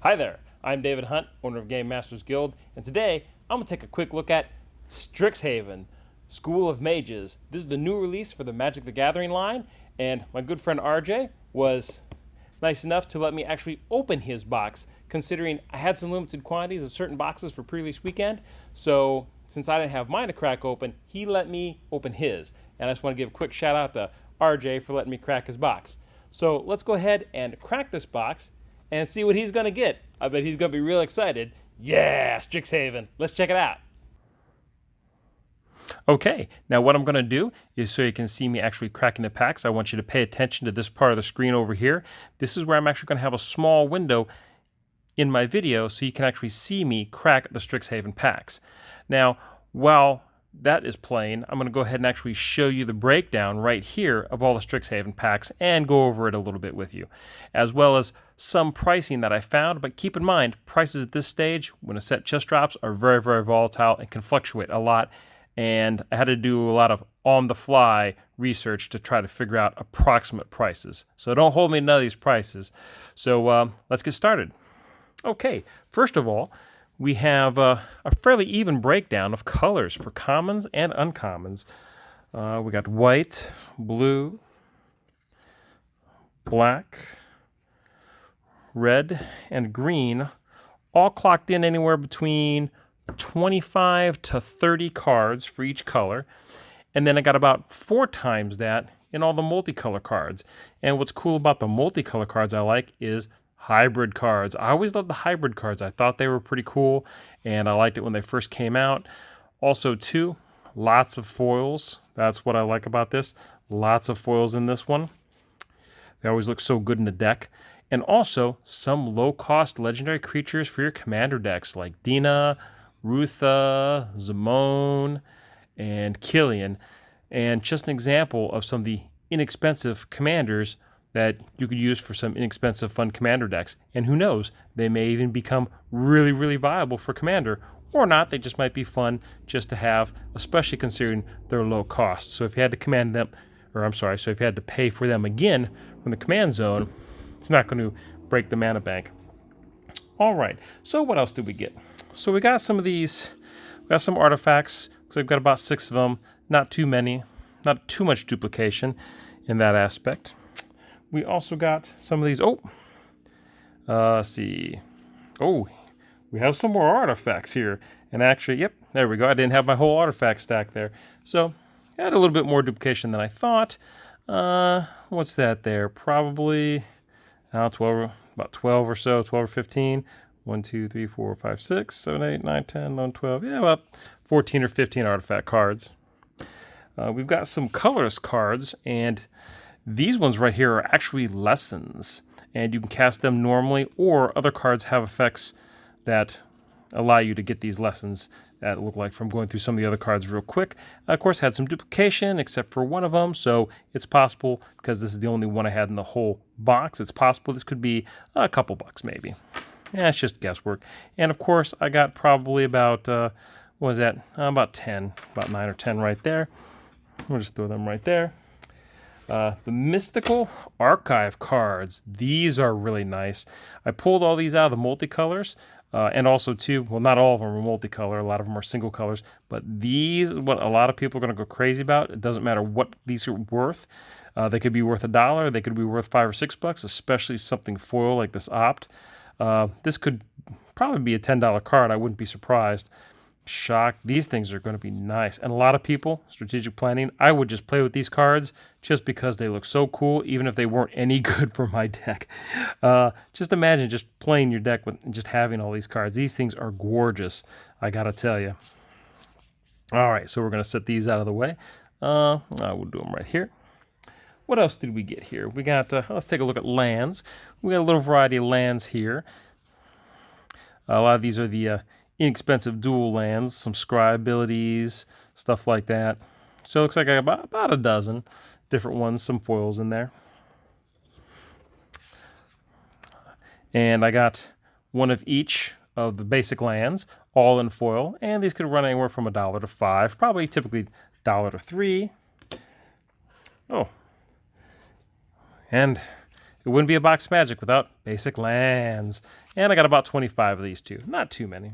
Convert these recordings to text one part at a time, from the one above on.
Hi there, I'm David Hunt, owner of GameMasters Guild, and today I'm going to take a quick look at StrixHaven, School of Mages. This is the new release for the Magic the Gathering line, and my good friend RJ was nice enough to let me actually open his box, considering I had some limited quantities of certain boxes for pre-release weekend. So since I didn't have mine to crack open, he let me open his. And I just want to give a quick shout out to RJ for letting me crack his box. So let's go ahead and crack this box and see what he's going to get. I bet he's going to be real excited. Yeah, StrixHaven. Let's check it out. Okay, now what I'm going to do is, so you can see me actually cracking the packs, I want you to pay attention to this part of the screen over here. This is where I'm actually going to have a small window in my video so you can actually see me crack the StrixHaven packs. Now, while that is playing, I'm going to go ahead and actually show you the breakdown right here of all the StrixHaven packs and go over it a little bit with you, as well as some pricing that I found. But keep in mind, prices at this stage, when a set just drops, are very, very volatile and can fluctuate a lot. And I had to do a lot of on-the-fly research to try to figure out approximate prices. So don't hold me to none of these prices. So let's get started. Okay, first of all, we have a fairly even breakdown of colors for commons and uncommons. We got white, blue, black, red, and green, all clocked in anywhere between 25 to 30 cards for each color. And then I got about 4 times that in all the multicolor cards. And what's cool about the multicolor cards I like is hybrid cards. I always loved the hybrid cards. I thought they were pretty cool, and I liked it when they first came out. Also, too, lots of foils. That's what I like about this. Lots of foils in this one. They always look so good in the deck. And also, some low-cost legendary creatures for your commander decks, like Dina, Rutha, Zamone, and Killian. And just an example of some of the inexpensive commanders that you could use for some inexpensive fun commander decks. And who knows, they may even become really, really viable for commander, or not. They just might be fun just to have, especially considering their low cost. So if you had to command them, so if you had to pay for them again from the command zone, it's not going to break the mana bank. All right, so what else did we get? So we got some of these, we got some artifacts. So we've got about 6 of them, not too many, not too much duplication in that aspect. We also got some of these. Let's see. Oh, we have some more artifacts here. And actually, yep, there we go. I didn't have my whole artifact stack there. So I had a little bit more duplication than I thought. What's that there? Probably about 12 or so, 12 or 15. 1, 2, 3, 4, 5, 6, 7, 8, 9, 10, 11, 12. Yeah, about 14 or 15 artifact cards. We've got some colorless cards, and these ones right here are actually lessons, and you can cast them normally, or other cards have effects that allow you to get these lessons that look like from going through some of the other cards real quick. Of course, had some duplication except for one of them, so it's possible, because this is the only one I had in the whole box, it's possible this could be a couple bucks maybe. Yeah, it's just guesswork. And of course, I got probably about, what was that? About 10, about 9 or 10 right there. We'll just throw them right there. The Mystical Archive cards. These are really nice. I pulled all these out of the multicolors, and also too, well, not all of them are multicolor. A lot of them are single colors. But these, what a lot of people are going to go crazy about. It doesn't matter what these are worth. They could be worth $1. They could be worth $5 or $6, especially something foil like this Opt. This could probably be a $10 card. I wouldn't be surprised. Shocked. These things are going to be nice. And a lot of people, strategic planning, I would just play with these cards just because they look so cool, even if they weren't any good for my deck. Just imagine just playing your deck with just having all these cards. These things are gorgeous, I got to tell you. All right, so we're going to set these out of the way. We'll do them right here. What else did we get here? We got, let's take a look at lands. We got a little variety of lands here. A lot of these are the inexpensive dual lands, some scry abilities, stuff like that. So it looks like I got about a dozen different ones, some foils in there. And I got one of each of the basic lands, all in foil. And these could run anywhere from $1 to $5, probably typically $1 to $3. Oh. And It wouldn't be a box magic without basic lands. And I got about 25 of these too. Not too many.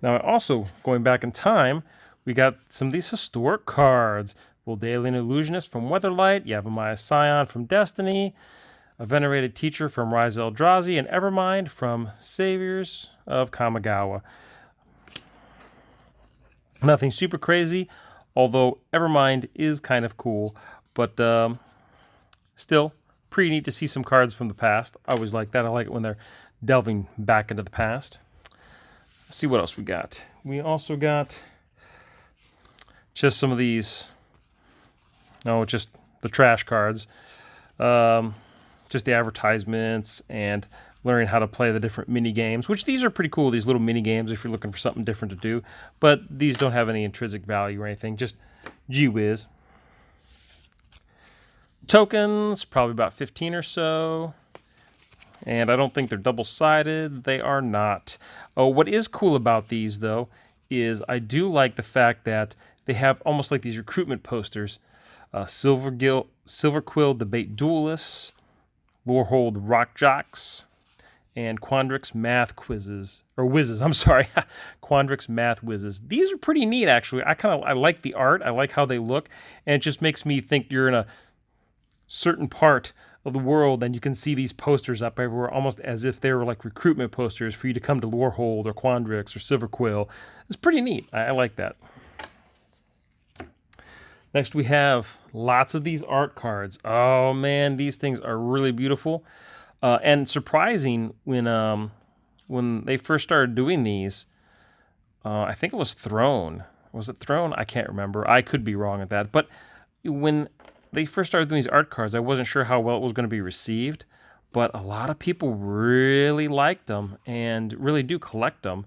Now, also, going back in time, we got some of these historic cards. Voldalian Illusionist from Weatherlight, Yavimaya Scion from Destiny, a Venerated Teacher from Rise Eldrazi, and Evermind from Saviors of Kamigawa. Nothing super crazy, although Evermind is kind of cool, but still pretty neat to see some cards from the past. I always like that. I like it when they're delving back into the past. Let's see what else we got. We also got just some of these, just the trash cards. Just the advertisements and learning how to play the different mini games, which these are pretty cool, these little mini games if you're looking for something different to do. But these don't have any intrinsic value or anything, just gee whiz. Tokens, probably about 15 or so. And I don't think they're double-sided. They are not. Oh, what is cool about these, though, is I do like the fact that they have almost like these recruitment posters. Silver Quill Debate Duelists, Lorehold Rock Jocks, and Quandrix Math Quizzes, or Whizzes, I'm sorry. Quandrix Math Whizzes. These are pretty neat, actually. I like the art. I like how they look, and it just makes me think you're in a certain part of the world, and you can see these posters up everywhere, almost as if they were like recruitment posters for you to come to Lorehold or Quandrix or Silver Quill. It's pretty neat. I like that. Next, we have lots of these art cards. Oh, man, these things are really beautiful. And surprising when they first started doing these, I think it was Throne. Was it Throne? I can't remember. I could be wrong at that. But when they first started doing these art cards, I wasn't sure how well it was going to be received. But a lot of people really liked them and really do collect them.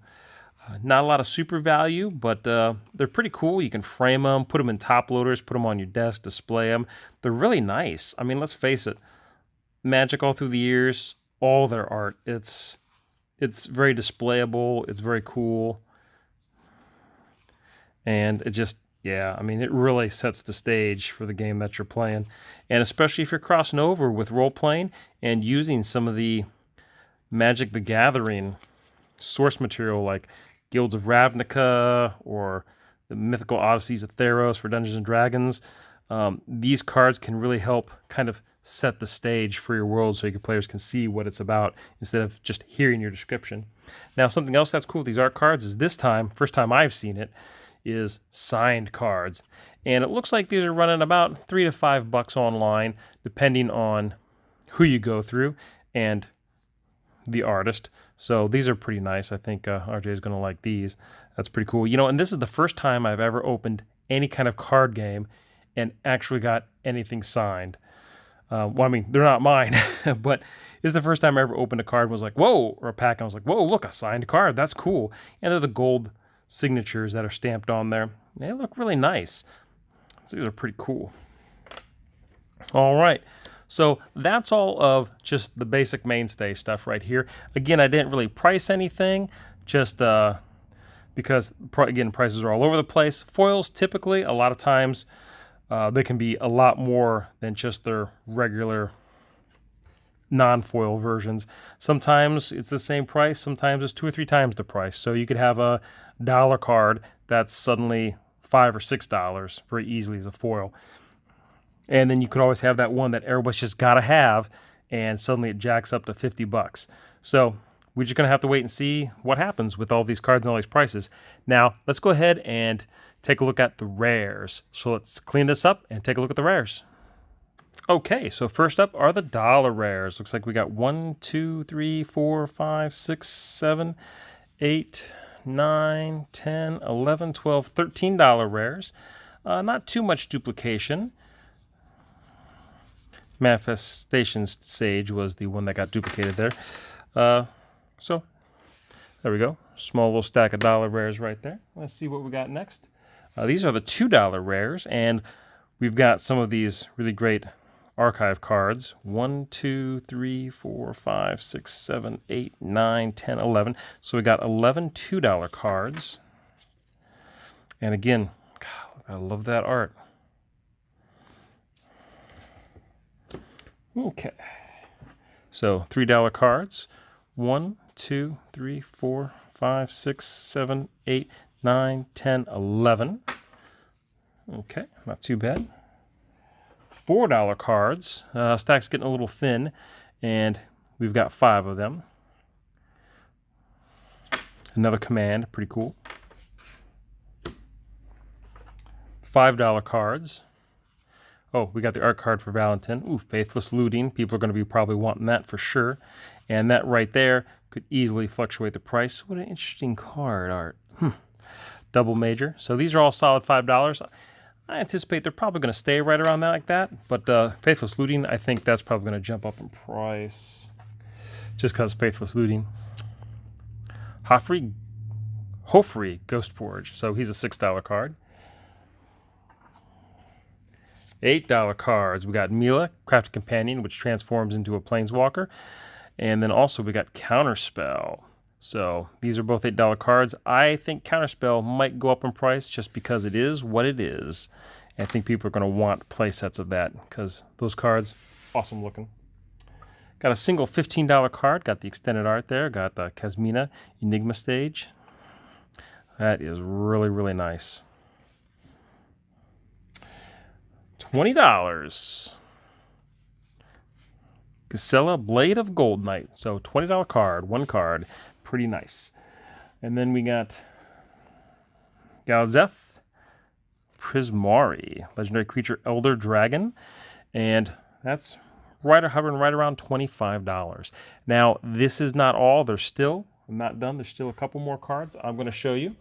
Not a lot of super value, but they're pretty cool. You can frame them, put them in top loaders, put them on your desk, display them. They're really nice. I mean, let's face it. Magic all through the years, all their art. It's very displayable. It's very cool. And it just, yeah, I mean, it really sets the stage for the game that you're playing. And especially if you're crossing over with role-playing and using some of the Magic the Gathering source material like Guilds of Ravnica or the Mythical Odysseys of Theros for Dungeons & Dragons. These cards can really help kind of set the stage for your world so your players can see what it's about instead of just hearing your description. Now, something else that's cool with these art cards is this time, first time I've seen it, is signed cards. And it looks like these are running about $3 to $5 online, depending on who you go through and the artist. So these are pretty nice. I think RJ is going to like these. That's pretty cool. And this is the first time I've ever opened any kind of card game and actually got anything signed. Well, I mean, they're not mine, but it's the first time I ever opened a card and was like, whoa, or a pack, and I was like, whoa, look, a signed card. That's cool. And they're the gold signatures that are stamped on there. They look really nice. So these are pretty cool. All right. So that's all of just the basic mainstay stuff right here. Again, I didn't really price anything, just because, again, prices are all over the place. Foils, typically, a lot of times, they can be a lot more than just their regular non-foil versions. Sometimes it's the same price. Sometimes it's 2 or 3 times the price. So you could have a $1 card that's suddenly $5 or $6 very easily as a foil. And then you could always have that one that everybody's just got to have, and suddenly it jacks up to $50. So we're just going to have to wait and see what happens with all these cards and all these prices. Now, let's go ahead and take a look at the rares. So let's clean this up and take a look at the rares. Okay, so first up are the dollar rares. Looks like we got 1, 2, 3, 4, 5, 6, 7, 8, 9, 10, 11, 12, $13 rares. Not too much duplication. Manifestation Sage was the one that got duplicated there. So there we go. Small little stack of dollar rares right there. Let's see what we got next. These are the $2 rares, and we've got some of these really great archive cards. 1, 2, 3, 4, 5, 6, 7, 8, 9, 10, 11. So we got 11 $2 cards. And again, God, I love that art. Okay. So $3 cards. 1, 2, 3, 4, 5, 6, 7, 8, 9, 10, 11. Okay, not too bad. $4 cards. Stack's getting a little thin, and we've got 5 of them. Another command, pretty cool. $5 cards. Oh, we got the art card for Valentin. Ooh, Faithless Looting. People are going to be probably wanting that for sure. And that right there could easily fluctuate the price. What an interesting card art. Double major. So these are all solid $5. I anticipate they're probably going to stay right around that like that. But Faithless Looting, I think that's probably going to jump up in price. Just because Faithless Looting. Hofri Ghost Forge. So he's a $6 card. $8 cards. We got Mila, Crafted Companion, which transforms into a Planeswalker. And then also we got Counterspell. So these are both $8 cards. I think Counterspell might go up in price just because it is what it is. And I think people are going to want play sets of that because those cards, awesome looking. Got a single $15 card. Got the extended art there. Got Kasmina Enigma Stage. That is really, really nice. $20. Gisela Blade of Gold Knight. So $20 card, 1 card. Pretty nice. And then we got Galzeth Prismari, legendary creature Elder Dragon. And that's hovering right around $25. Now, this is not all. I'm not done. There's still a couple more cards I'm going to show you.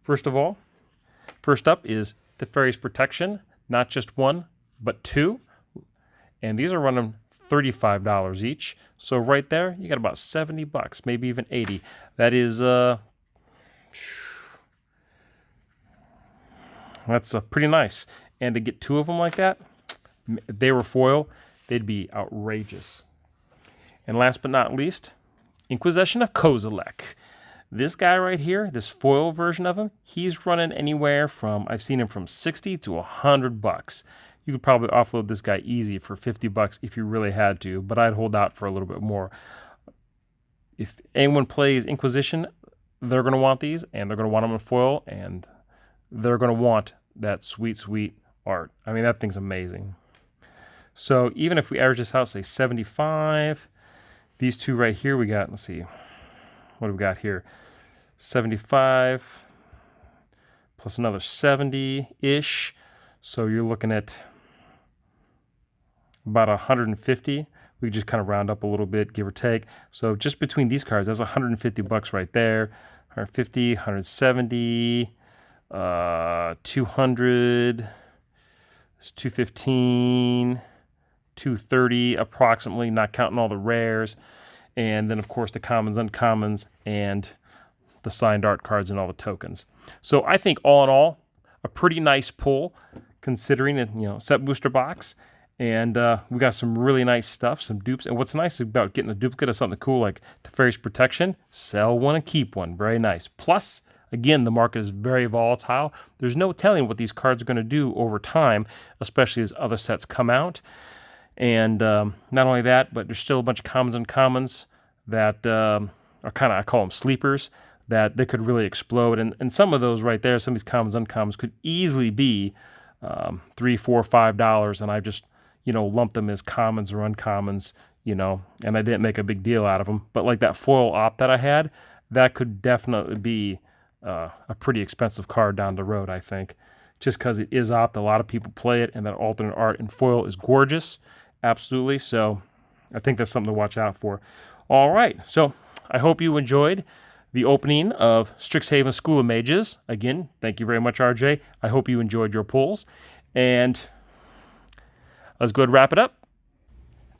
First up is the Fairies Protection. Not just 1, but 2. And these are running $35 each. So right there, you got about $70, maybe even 80. That is, that's pretty nice. And to get 2 of them like that, if they were foil, they'd be outrageous. And last but not least, Inquisition of Kozilek. This guy right here, this foil version of him, he's running anywhere from, I've seen him from 60 to $100. You could probably offload this guy easy for $50 if you really had to, but I'd hold out for a little bit more. If anyone plays Inquisition, they're going to want these, and they're going to want them in foil, and they're going to want that sweet, sweet art. I mean, that thing's amazing. So even if we average this out, say 75, these two right here we got, let's see, what do we got here? 75 plus another 70-ish. So you're looking at about 150. We just kind of round up a little bit, give or take. So just between these cards, that's $150 right there. 150, 170, 200, it's 215, 230 approximately, not counting all the rares. And then, of course, the commons, uncommons, and the signed art cards and all the tokens. So I think all in all, a pretty nice pull, considering it, set booster box. And we got some really nice stuff, some dupes. And what's nice about getting a duplicate of something cool like the Fairies Protection, sell one and keep one. Very nice. Plus, again, the market is very volatile. There's no telling what these cards are going to do over time, especially as other sets come out. And not only that, but there's still a bunch of commons and uncommons that are kind of, I call them sleepers, that they could really explode. And some of those right there, some of these commons and uncommons could easily be $3, $4, $5. And I just, lump them as commons or uncommons, and I didn't make a big deal out of them. But like that foil op that I had, that could definitely be a pretty expensive card down the road, I think. Just because it is opt, a lot of people play it, and that alternate art in foil is gorgeous. Absolutely. So I think that's something to watch out for. All right. So I hope you enjoyed the opening of StrixHaven School of Mages. Again, thank you very much, RJ. I hope you enjoyed your pulls. And let's go ahead and wrap it up.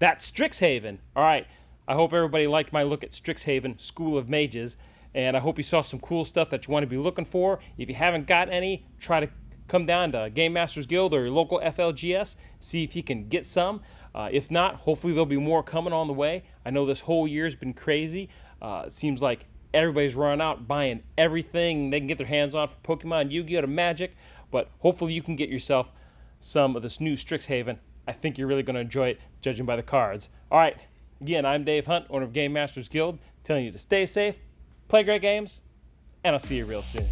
That's StrixHaven. All right. I hope everybody liked my look at StrixHaven School of Mages. And I hope you saw some cool stuff that you want to be looking for. If you haven't got any, try to come down to GameMasters Guild or your local FLGS. See if you can get some. If not, hopefully there'll be more coming on the way. I know this whole year's been crazy. It seems like everybody's running out buying everything they can get their hands on, from Pokemon, Yu-Gi-Oh! To Magic. But hopefully you can get yourself some of this new StrixHaven. I think you're really going to enjoy it, judging by the cards. All right, Again, I'm Dave Hunt, owner of GameMasters Guild, telling you to stay safe, play great games, and I'll see you real soon.